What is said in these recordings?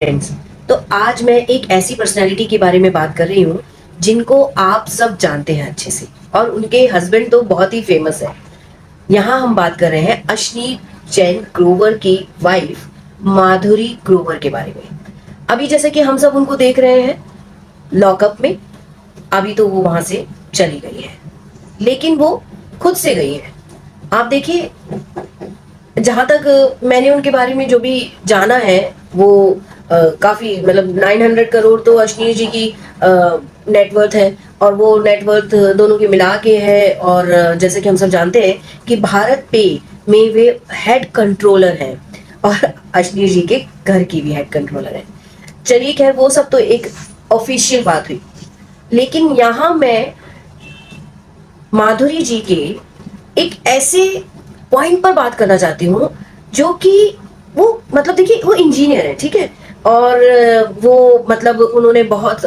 Friends. तो आज मैं एक ऐसी पर्सनालिटी के बारे में बात कर रही हूँ जिनको आप सब जानते हैं अच्छे से, और उनके हस्बैंड तो बहुत ही फेमस है। यहाँ हम बात कर रहे हैं अश्नीर जैन ग्रोवर की वाइफ माधुरी ग्रोवर के बारे में। अभी जैसे कि हम सब उनको देख रहे हैं लॉकअप में, अभी तो वो वहां से चली गई है, लेकिन वो खुद से गई है। आप देखिए, जहां तक मैंने उनके बारे में जो भी जाना है वो काफी, मतलब 900 करोड़ तो अश्नीर जी की नेटवर्थ है, और वो नेटवर्थ दोनों की मिला के है। और जैसे कि हम सब जानते हैं कि भारत पे में वे हेड कंट्रोलर हैं, और अश्नीर जी के घर की भी हेड कंट्रोलर है। चलिए खैर, वो सब तो एक ऑफिशियल बात हुई, लेकिन यहाँ मैं माधुरी जी के एक ऐसे पॉइंट पर बात करना चाहती हूँ जो कि वो, मतलब देखिए, वो इंजीनियर है, ठीक है, और वो मतलब उन्होंने बहुत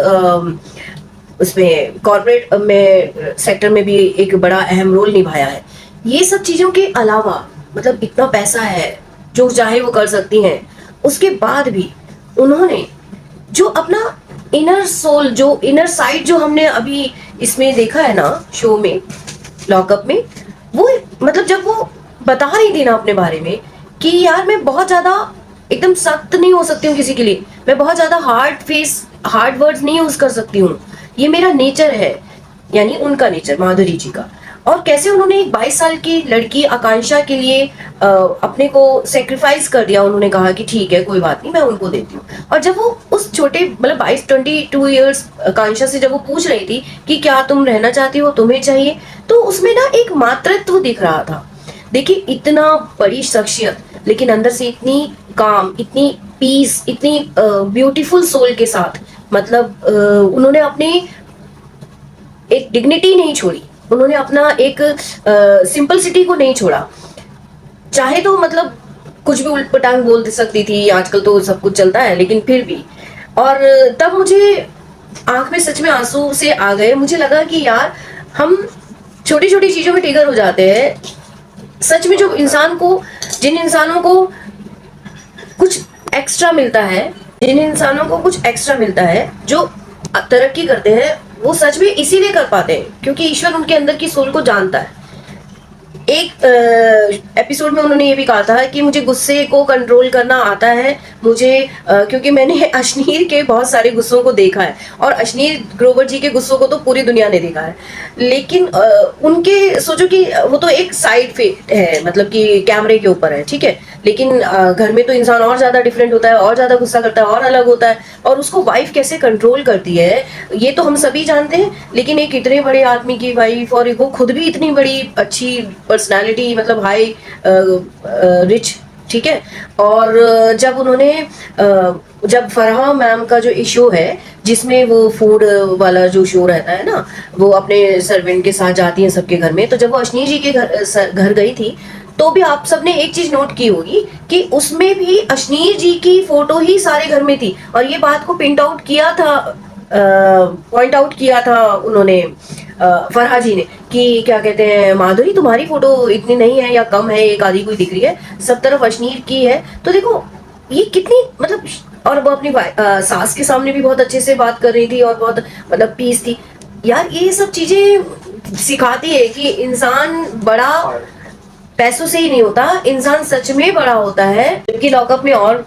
उसमें कॉर्पोरेट में सेक्टर में भी एक बड़ा अहम रोल निभाया है। ये सब चीजों के अलावा, मतलब इतना पैसा है, जो चाहे वो कर सकती हैं। उसके बाद भी उन्होंने जो अपना इनर सोल, जो इनर साइड जो हमने अभी इसमें देखा है ना, शो में, लॉकअप में, वो मतलब जब वो बता रही थी ना अपने बारे में कि यार मैं बहुत ज्यादा एकदम सख्त नहीं हो सकती हूँ किसी के लिए, मैं बहुत ज्यादा हार्ड वर्ड्स नहीं यूज कर सकती हूँ, ये मेरा नेचर है, यानी उनका नेचर, माधुरी जी का। और कैसे उन्होंने एक 22 साल की लड़की आकांक्षा के लिए अपने को सेक्रीफाइस कर दिया। उन्होंने कहा कि ठीक है, कोई बात नहीं, मैं उनको देती हूँ। और जब वो उस छोटे, मतलब 22 ईयर्स आकांक्षा से जब वो पूछ रही थी कि क्या तुम रहना चाहती हो, तुम्हें चाहिए, तो उसमें ना एक मातृत्व दिख रहा था। देखिए, इतना बड़ी शख्सियत, लेकिन अंदर से इतनी काम, इतनी पीस, इतनी ब्यूटीफुल सोल के साथ, मतलब उन्होंने अपनी एक डिग्निटी नहीं छोड़ी, उन्होंने अपना एक सिंपलिसिटी को नहीं छोड़ा। चाहे तो मतलब कुछ भी उल्ट पटांग बोल सकती थी, आजकल तो सब कुछ चलता है, लेकिन फिर भी। और तब मुझे आंख में सच में आंसू से आ गए। मुझे लगा कि यार, हम छोटी छोटी चीजों में ट्रिगर हो जाते हैं। सच में जो इंसान को, जिन इंसानों को कुछ एक्स्ट्रा मिलता है, जिन इंसानों को कुछ एक्स्ट्रा मिलता है, जो तरक्की करते हैं, वो सच में इसीलिए कर पाते हैं क्योंकि ईश्वर उनके अंदर की सोल को जानता है। एक एपिसोड में उन्होंने ये भी कहा था कि मुझे गुस्से को कंट्रोल करना आता है, मुझे क्योंकि मैंने अश्नीर के बहुत सारे गुस्सों को देखा है, और अश्नीर ग्रोवर जी के गुस्सों को तो पूरी दुनिया ने देखा है। लेकिन उनके, सोचो कि वो तो एक साइड फेट है, मतलब कि कैमरे के ऊपर है, ठीक है, लेकिन घर में तो इंसान और ज्यादा डिफरेंट होता है, और ज्यादा गुस्सा करता है, और अलग होता है। और उसको वाइफ कैसे कंट्रोल करती है ये तो हम सभी जानते हैं, लेकिन एक इतने बड़े आदमी की वाइफ, और वो खुद भी इतनी बड़ी अच्छी पर्सनालिटी, मतलब हाई रिच, ठीक है। और जब उन्होंने जब फरहा मैम का जो इशू है, जिसमें वो फूड वाला जो शो रहता है ना, वो अपने सर्वेंट के साथ जाती है सबके घर में, तो जब वो अश्नीर जी के घर गई थी, तो भी आप सबने एक चीज नोट की होगी कि उसमें भी अश्नीर जी की फोटो ही सारे घर में थी। और ये बात को पॉइंट आउट किया था उन्होंने, फरहा जी ने, कि क्या कहते हैं, माधुरी तुम्हारी फोटो इतनी नहीं है या कम है, एक आधी कोई दिख रही है, सब तरफ अश्नीर की है। तो देखो ये कितनी, मतलब, और वो अपनी सास के सामने भी बहुत अच्छे से बात कर रही थी, और बहुत मतलब पीस थी। यार, ये सब चीजें सिखाती है कि इंसान बड़ा पैसों से ही नहीं होता, इंसान सच में बड़ा होता है। जबकि लॉकअप में और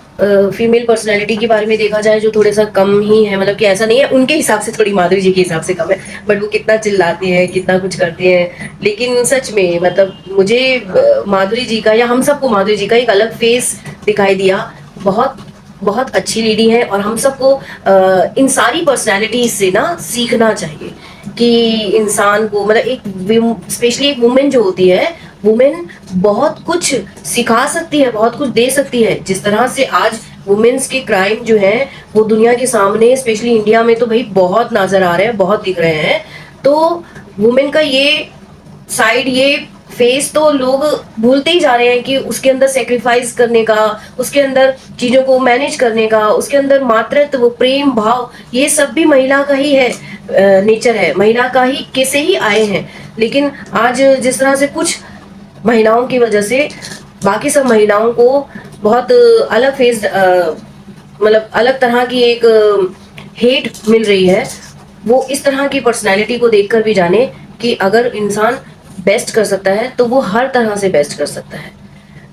फीमेल पर्सनैलिटी के बारे में देखा जाए जो थोड़े सा कम ही है, मतलब कि ऐसा नहीं है, उनके हिसाब से थोड़ी माधुरी जी के हिसाब से कम है, बट वो कितना चिल्लाती हैं, कितना कुछ करती हैं। लेकिन सच में, मतलब मुझे माधुरी जी का, या हम सबको माधुरी जी का एक अलग फेस दिखाई दिया। बहुत बहुत अच्छी लेडी है, और हम सबको इन सारी पर्सनैलिटीज से ना सीखना चाहिए कि इंसान को, मतलब एक स्पेशली एक वुमेन जो होती है, वुमेन बहुत कुछ सिखा सकती है, बहुत कुछ दे सकती है। जिस तरह से आज वुमेन्स के क्राइम जो है वो दुनिया के सामने, स्पेशली इंडिया में तो भाई बहुत नजर आ रहे हैं, बहुत दिख रहे हैं। तो वुमेन का ये साइड, ये फेस तो लोग भूलते ही जा रहे हैं कि उसके अंदर सेक्रीफाइस करने का, उसके अंदर चीजों को मैनेज करने का, उसके अंदर मातृत्व, प्रेम भाव, ये सब भी महिला का ही है, नेचर है, महिला का ही कैसे ही आए हैं। लेकिन आज जिस तरह से कुछ महिलाओं की वजह से बाकी सब महिलाओं को बहुत अलग फेस मतलब अलग तरह की एक हेट मिल रही है, वो इस तरह की पर्सनैलिटी को देखकर भी जाने कि अगर इंसान बेस्ट कर सकता है तो वो हर तरह से बेस्ट कर सकता है।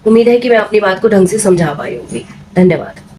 उम्मीद है कि मैं अपनी बात को ढंग से समझा पाई होंगी। धन्यवाद।